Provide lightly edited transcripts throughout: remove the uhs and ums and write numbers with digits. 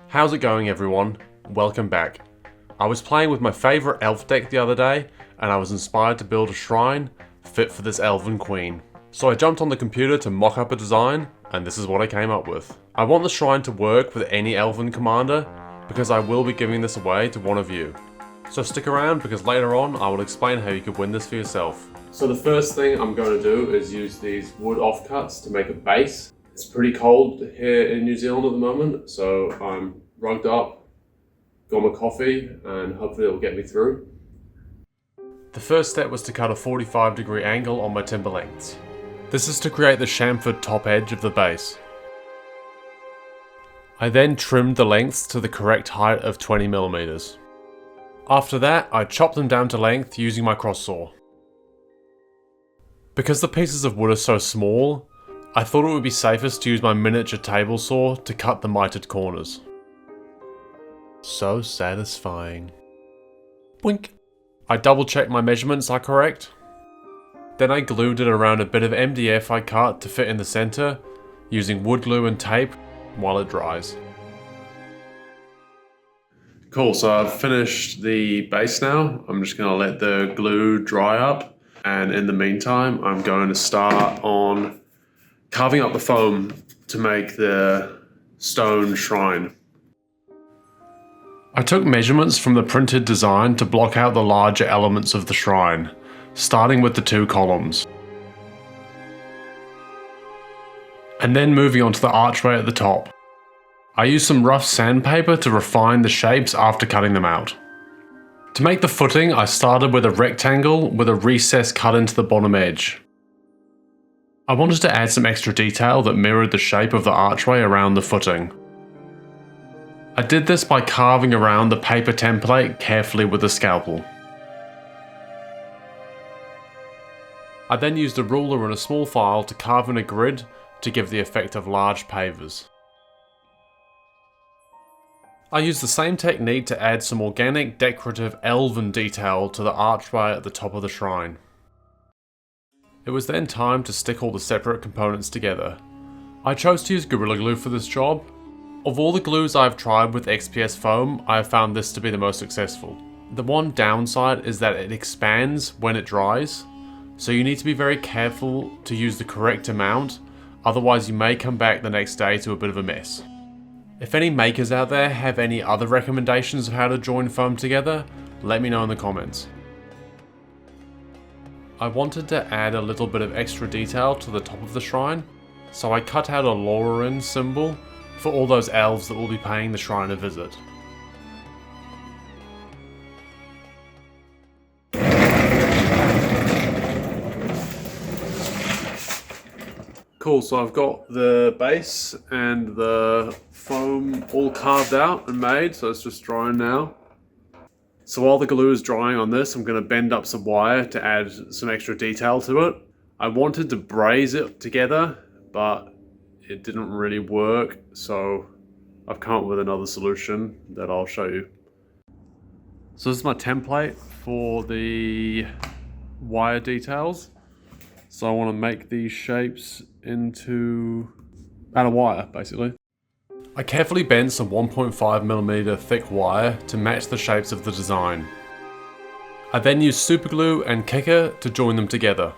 How's it going, everyone? Welcome back. I was playing with my favourite elf deck the other day and I was inspired to build a shrine fit for this elven queen. So I jumped on the computer to mock up a design and this is what I came up with. I want the shrine to work with any elven commander because I will be giving this away to one of you. So stick around because later on I will explain how you could win this for yourself. So the first thing I'm going to do is use these wood offcuts to make a base. It's pretty cold here in New Zealand at the moment, so I'm rugged up, got my coffee, and hopefully it'll get me through. The first step was to cut a 45-degree angle on my timber lengths. This is to create the chamfered top edge of the base. I then trimmed the lengths to the correct height of 20mm. After that, I chopped them down to length using my cross saw. Because the pieces of wood are so small, I thought it would be safest to use my miniature table saw to cut the mitered corners. So satisfying. Boink! I double checked my measurements are correct. Then I glued it around a bit of MDF I cut to fit in the center, using wood glue and tape while it dries. Cool, so I've finished the base now. I'm just going to let the glue dry up, and in the meantime I'm going to start on carving up the foam to make the stone shrine. I took measurements from the printed design to block out the larger elements of the shrine, starting with the two columns. And then moving on to the archway at the top. I used some rough sandpaper to refine the shapes after cutting them out. To make the footing, I started with a rectangle with a recess cut into the bottom edge. I wanted to add some extra detail that mirrored the shape of the archway around the footing. I did this by carving around the paper template carefully with a scalpel. I then used a ruler and a small file to carve in a grid to give the effect of large pavers. I used the same technique to add some organic decorative elven detail to the archway at the top of the shrine. It was then time to stick all the separate components together. I chose to use Gorilla Glue for this job. Of all the glues I've tried with XPS foam, I have found this to be the most successful. The one downside is that it expands when it dries, so you need to be very careful to use the correct amount, otherwise you may come back the next day to a bit of a mess. If any makers out there have any other recommendations of how to join foam together, let me know in the comments. I wanted to add a little bit of extra detail to the top of the shrine, so I cut out a Lauren symbol for all those elves that will be paying the shrine a visit. Cool, so I've got the base and the foam all carved out and made, so it's just drying now. So while the glue is drying on this, I'm going to bend up some wire to add some extra detail to it. I wanted to braze it together, but it didn't really work, so I've come up with another solution that I'll show you. So this is my template for the wire details. So I want to make these shapes out of wire, basically. I carefully bent some 1.5mm thick wire to match the shapes of the design. I then used super glue and kicker to join them together.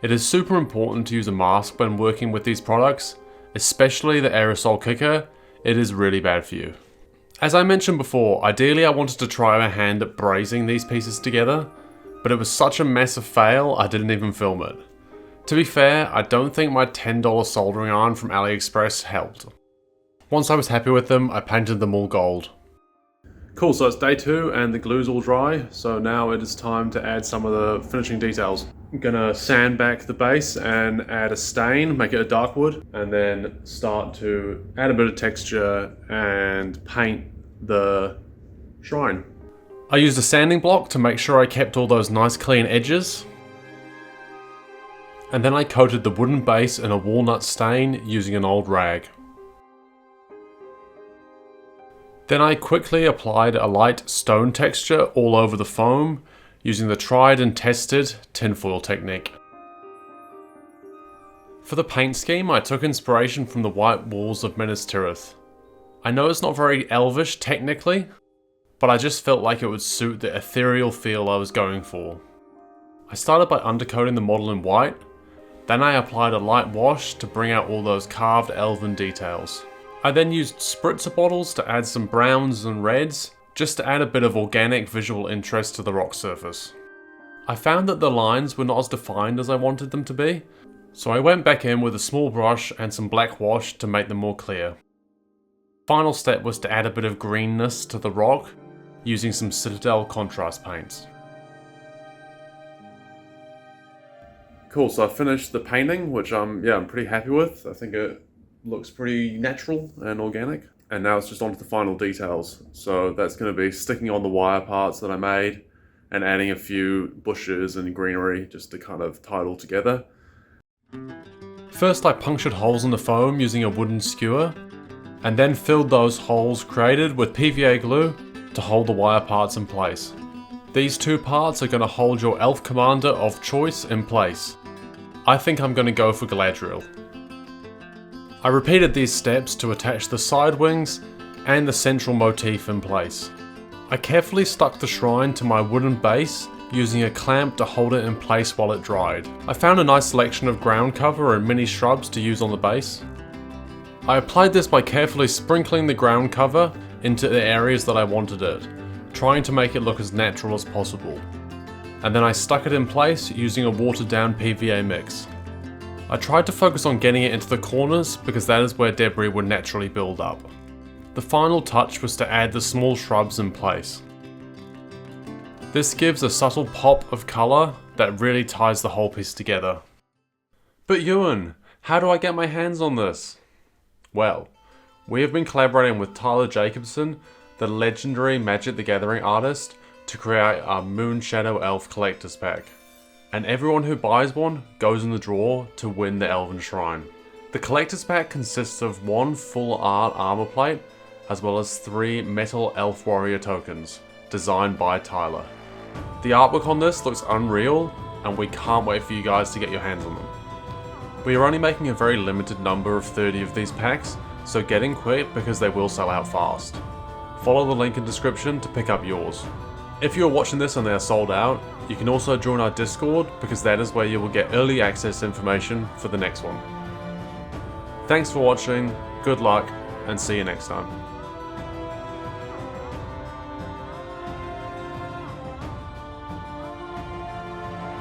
It is super important to use a mask when working with these products, especially the aerosol kicker. It is really bad for you. As I mentioned before, ideally I wanted to try my hand at brazing these pieces together, but it was such a massive fail I didn't even film it. To be fair, I don't think my $10 soldering iron from AliExpress helped. Once I was happy with them, I painted them all gold. Cool, so it's day 2 and the glue's all dry, so now it is time to add some of the finishing details. I'm gonna sand back the base and add a stain, make it a dark wood, and then start to add a bit of texture and paint the shrine. I used a sanding block to make sure I kept all those nice clean edges. And then I coated the wooden base in a walnut stain using an old rag. Then I quickly applied a light stone texture all over the foam using the tried and tested tinfoil technique. For the paint scheme, I took inspiration from the white walls of Minas Tirith. I know it's not very elvish technically, but I just felt like it would suit the ethereal feel I was going for. I started by undercoating the model in white, then I applied a light wash to bring out all those carved elven details. I then used spritzer bottles to add some browns and reds, just to add a bit of organic visual interest to the rock surface. I found that the lines were not as defined as I wanted them to be, so I went back in with a small brush and some black wash to make them more clear. Final step was to add a bit of greenness to the rock, using some Citadel contrast paints. Cool, so I finished the painting, which I'm pretty happy with. I think it looks pretty natural and organic. And now it's just onto the final details. So that's going to be sticking on the wire parts that I made and adding a few bushes and greenery just to kind of tie it all together. First I punctured holes in the foam using a wooden skewer, and then filled those holes created with PVA glue to hold the wire parts in place. These two parts are going to hold your elf commander of choice in place. I think I'm going to go for Galadriel. I repeated these steps to attach the side wings and the central motif in place. I carefully stuck the shrine to my wooden base using a clamp to hold it in place while it dried. I found a nice selection of ground cover and mini shrubs to use on the base. I applied this by carefully sprinkling the ground cover into the areas that I wanted it, trying to make it look as natural as possible. And then I stuck it in place using a watered down PVA mix. I tried to focus on getting it into the corners because that is where debris would naturally build up. The final touch was to add the small shrubs in place. This gives a subtle pop of colour that really ties the whole piece together. But Euan, how do I get my hands on this? Well, we have been collaborating with Tyler Jacobson, the legendary Magic the Gathering artist, to create our Moonshadow Elf collector's pack. And everyone who buys one goes in the draw to win the Elven Shrine. The collector's pack consists of one full art armor plate, as well as 3 metal elf warrior tokens, designed by Tyler. The artwork on this looks unreal, and we can't wait for you guys to get your hands on them. We are only making a very limited number of 30 of these packs, so get in quick because they will sell out fast. Follow the link in description to pick up yours. If you are watching this and they are sold out, you can also join our Discord because that is where you will get early access information for the next one. Thanks for watching, good luck, and see you next time.